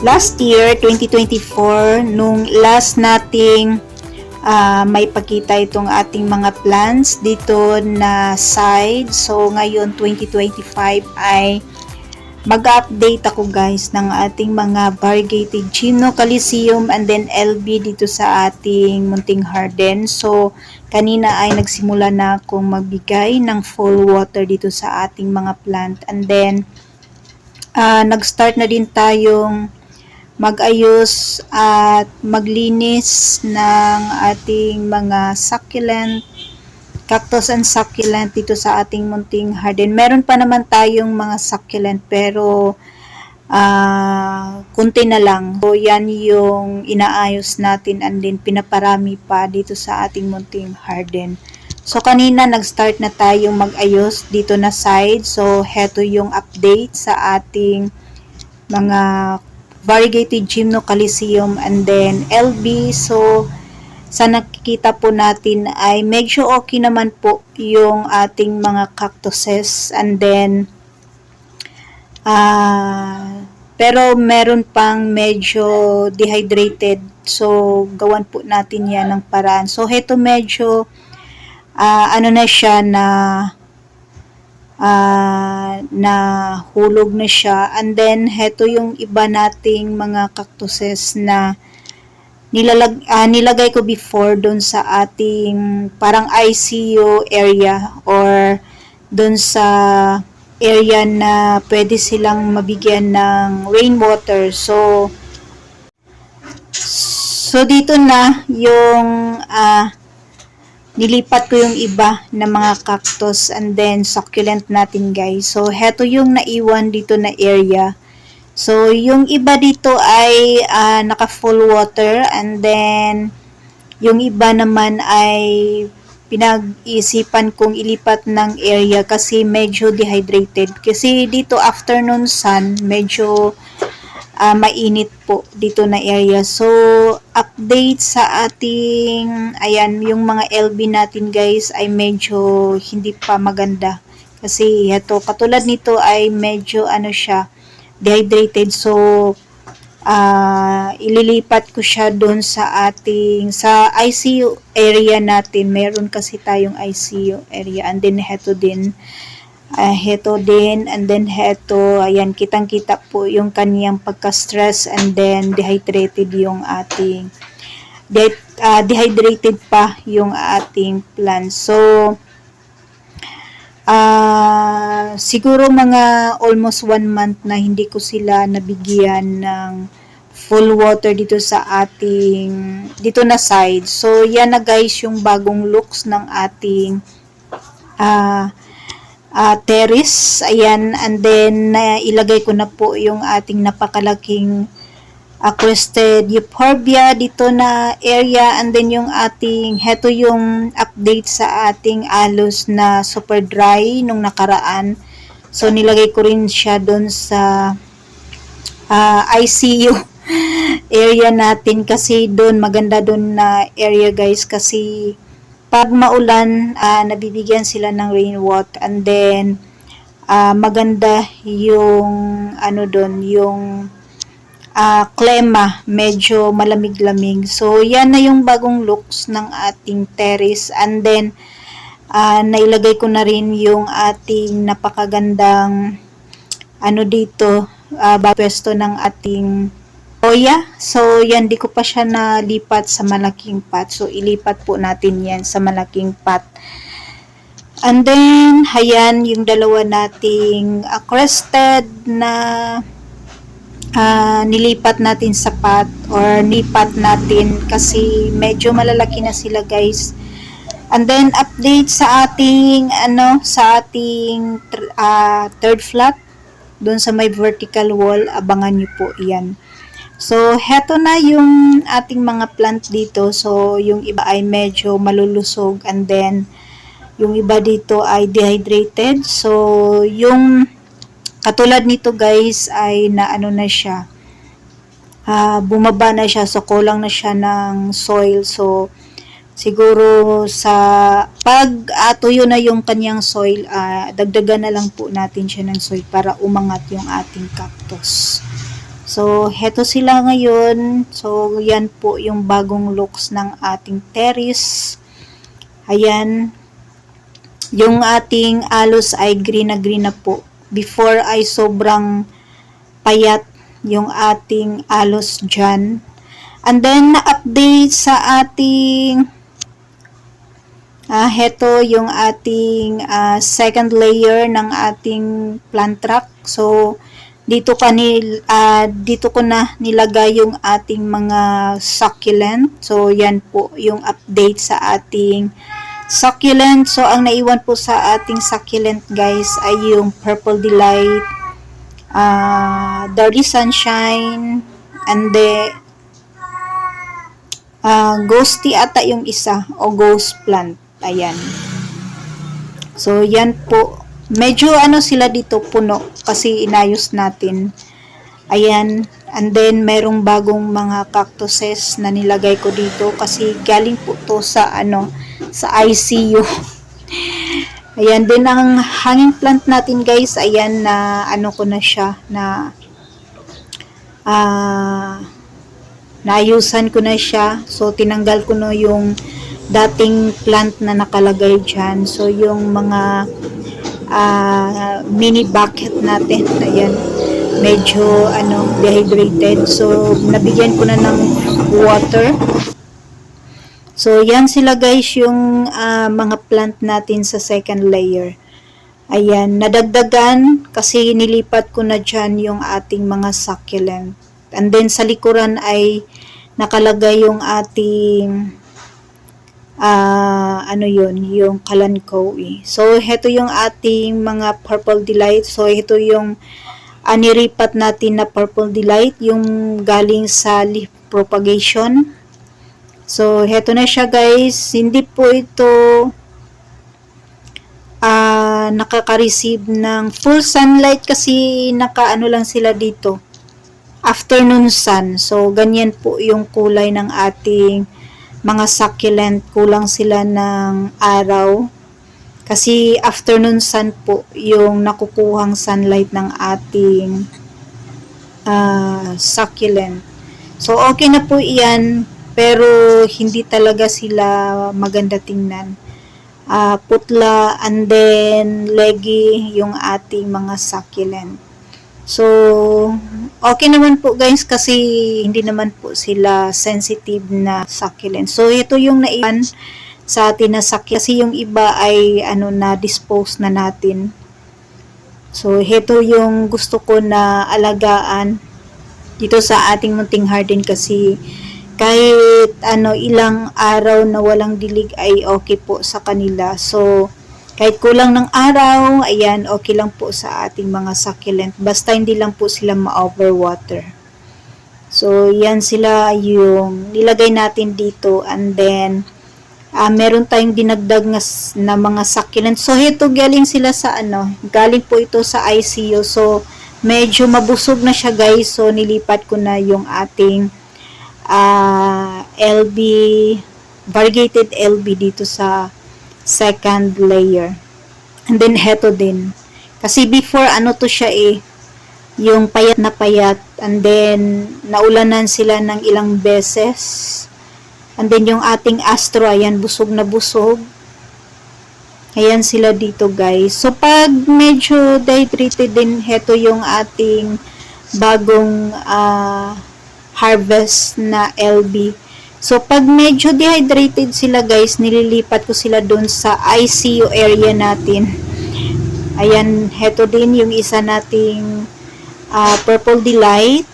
last year, 2024, nung last nating may pakita itong ating mga plants dito na side. So, ngayon, 2025 ay mag-update ako guys ng ating mga variegated Chino, Caliceum, and then LB dito sa ating munting garden. So, kanina ay nagsimula na akong magbigay ng full water dito sa ating mga plant. And then, nag-start na din tayong mag-ayos at maglinis ng ating mga succulent, cactus and succulent dito sa ating munting garden. Meron pa naman tayong mga succulent pero kunti na lang. So, yan yung inaayos natin and then pinaparami pa dito sa ating munting garden. So, kanina nag-start na tayong mag-ayos dito na side. So, heto yung update sa ating mga variegated Gymno, Caliceum, and then LB. So, sa nakikita po natin ay medyo okay naman po yung ating mga cactuses. And then, pero meron pang medyo dehydrated. So, gawan po natin yan ng paraan. So, heto medyo, ano na siya na hulog na siya. And then, heto yung iba nating mga cactuses na nilagay ko before doon sa ating parang ICU area or doon sa area na pwede silang mabigyan ng rainwater. So dito na yung nilipat ko yung iba na mga cactus and then succulent natin guys. So heto yung naiwan dito na area. So, yung iba dito ay naka full water and then yung iba naman ay pinag-isipan kong ilipat ng area kasi medyo dehydrated. Kasi dito afternoon sun, medyo mainit po dito na area. So, update sa ating, ayan, yung mga LB natin guys ay medyo hindi pa maganda. Kasi ito, katulad nito ay medyo ano siya, dehydrated. So, ililipat ko siya doon sa ating, sa ICU area natin. Meron kasi tayong ICU area. And then, heto din. And then, heto. Ayan, kitang-kita po yung kaniyang pagka-stress. And then, dehydrated yung ating, dehydrated pa yung ating plant. So, siguro mga almost 1 month na hindi ko sila nabigyan ng full water dito sa ating dito na side. So yan na guys yung bagong looks ng ating terrace. Ayan, and then ilagay ko na po yung ating napakalaking crested euphorbia dito na area, and then yung ating, heto yung update sa ating aloes na super dry nung nakaraan. So, nilagay ko rin siya doon sa ICU area natin kasi doon, maganda doon na area guys kasi pag maulan, nabibigyan sila ng rainwater and then maganda yung ano doon, yung klema, medyo malamig-lamig. So, yan na yung bagong looks ng ating terrace. And then, nailagay ko na rin yung ating napakagandang ano dito, pwesto ng ating oya. So, yan, di ko pa siya nalipat sa malaking pot. So, ilipat po natin yan sa malaking pot. And then, ayan, yung dalawa nating crested na nilipat natin sa pot or nilipat natin kasi medyo malalaki na sila guys. And then update sa ating sa ating third flat doon sa may vertical wall, abangan niyo po 'yan. So heto na yung ating mga plant dito. So yung iba ay medyo malulusog and then yung iba dito ay dehydrated. So yung katulad nito guys ay naano na siya, bumaba na siya, so kulang na siya ng soil. So siguro sa pag tuyo na yung kanyang soil, dagdagan na lang po natin siya ng soil para umangat yung ating cactus. So, heto sila ngayon. So, yan po yung bagong looks ng ating terrace. Ayan. Yung ating alos ay green na po. Before ay sobrang payat yung ating alos dyan. And then, na-update sa ating heto yung ating second layer ng ating plant rack. So, dito ko na nilagay yung ating mga succulent. So, yan po yung update sa ating succulent. So, ang naiwan po sa ating succulent guys ay yung Purple Delight, Dirty Sunshine, and the Ghosty ata yung isa, o Ghost Plant. Ayan. So, yan po. Medyo sila dito puno kasi inayos natin. Ayan. And then, merong bagong mga cactuses na nilagay ko dito kasi galing po to sa sa ICU. Ayan. Then, ang hanging plant natin guys, ayan na ko na siya na naayusan ko na siya. So, tinanggal ko na yung dating plant na nakalagay dyan. So, yung mga mini bucket natin, ayan, medyo dehydrated. So, nabigyan ko na ng water. So, yan sila guys yung mga plant natin sa second layer. Ayan, nadagdagan kasi nilipat ko na dyan yung ating mga succulent. And then, sa likuran ay nakalagay yung ating yung kalanchoe. So, ito yung ating mga Purple Delight. So, ito yung niripat natin na Purple Delight, yung galing sa leaf propagation. So, ito na siya guys. Hindi po ito nakaka-receive ng full sunlight kasi lang sila dito. Afternoon sun. So, ganyan po yung kulay ng ating mga succulent. Kulang sila ng araw. Kasi afternoon sun po yung nakukuhang sunlight ng ating succulent. So, okay na po iyan. Pero, hindi talaga sila maganda tingnan. Putla and then leggy yung ating mga succulent. So, okay naman po guys kasi hindi naman po sila sensitive na succulent. So, ito yung naiwan sa atin na succulent kasi yung iba ay na-dispose na natin. So, ito yung gusto ko na alagaan dito sa ating munting garden kasi kahit ilang araw na walang dilig ay okay po sa kanila. So, kahit kulang ng araw, ayan, okay lang po sa ating mga succulent. Basta hindi lang po sila ma-overwater. So, yan sila yung nilagay natin dito. And then, meron tayong dinagdag na mga succulent. So, ito galing sila sa galing po ito sa ICU. So, medyo mabusog na siya guys. So, nilipat ko na yung ating LB, variegated LB dito sa second layer. And then, heto din. Kasi before, to siya yung payat na payat. And then, naulanan sila ng ilang beses. And then, yung ating astro, ayan, busog na busog. Ayan sila dito, guys. So, pag medyo dehydrated din, heto yung ating bagong harvest na LB. So, pag medyo dehydrated sila guys, nililipat ko sila dun sa ICU area natin. Ayan, heto din yung isa nating Purple Delight.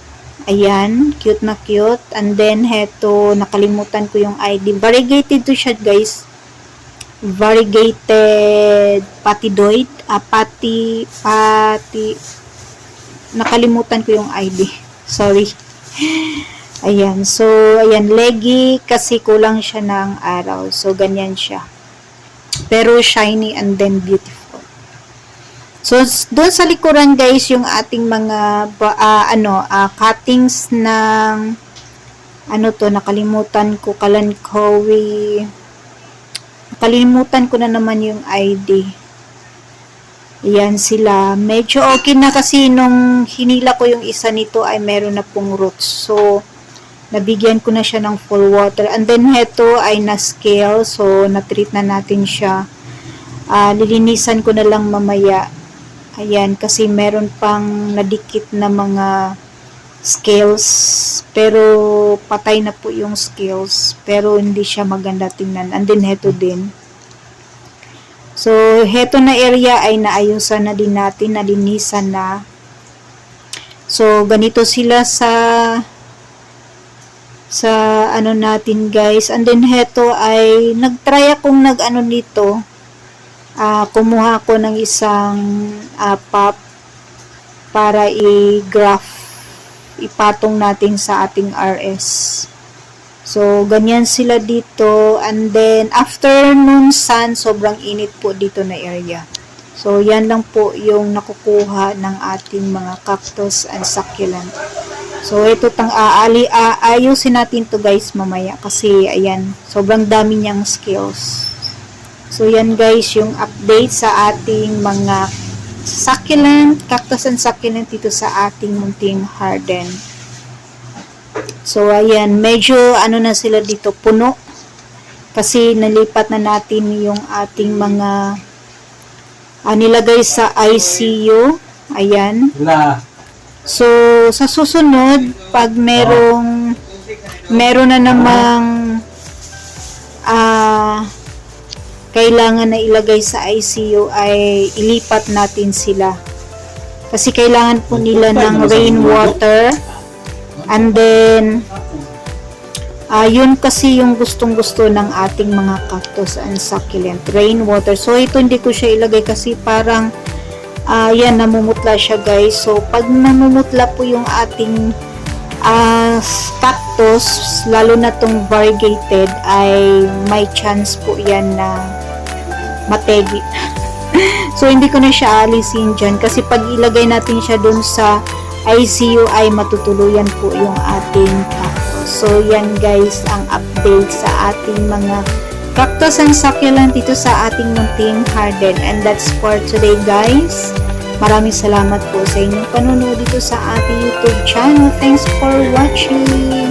Ayan, cute na cute. And then, heto, nakalimutan ko yung ID. Variegated to siya guys. Variegated patidoid. Nakalimutan ko yung ID. Sorry. Ayan, so, ayan, leggy kasi kulang siya ng araw. So, ganyan siya. Pero, shiny and then beautiful. So, doon sa likuran, guys, yung ating mga, cuttings ng, nakalimutan ko, kalanchoe. Nakalimutan ko na naman yung ID. Ayan sila. Medyo okay na kasi nung hinila ko yung isa nito ay meron na pong roots. So, nabigyan ko na siya ng full water. And then, heto ay na-scale. So, na-treat na natin siya. Lilinisan ko na lang mamaya. Ayan, kasi meron pang nadikit na mga scales. Pero, patay na po yung scales. Pero, hindi siya maganda tingnan. And then, heto din. So, heto na area ay naayusan na din natin, nalinisan na. So, ganito sila sa ano natin guys. And then, heto ay nagtry akong nag-ano nito. Kumuha ko ng isang pop para i-graph. Ipatong natin sa ating RS. So, ganyan sila dito. And then, afternoon sun, sobrang init po dito na area. So, yan lang po yung nakukuha ng ating mga cactus and succulent. So, ito ayusin natin to guys mamaya. Kasi, ayan, sobrang dami niyang skills. So, yan guys, yung update sa ating mga succulent, cactus and succulent dito sa ating munting garden. So, ayan, medyo ano na sila dito, puno. Kasi nalipat na natin yung ating mga nilagay sa ICU. Ayan. So, sa susunod, pag meron na namang kailangan na ilagay sa ICU ay ilipat natin sila. Kasi kailangan po nila ng rainwater. And then, yun kasi yung gustong-gusto ng ating mga cactus and succulent, rainwater. So, ito hindi ko siya ilagay kasi parang, yan, namumutla siya guys. So, pag namumutla po yung ating cactus, lalo na tong variegated, ay may chance po yan na mategi. So, hindi ko na siya alisin dyan kasi pag ilagay natin siya dun sa ICU ay matutuluyan po yung ating cactus. So, yan guys ang update sa ating mga cactus and succulent dito sa ating munting garden. And that's for today guys. Maraming salamat po sa inyong panunood dito sa ating YouTube channel. Thanks for watching.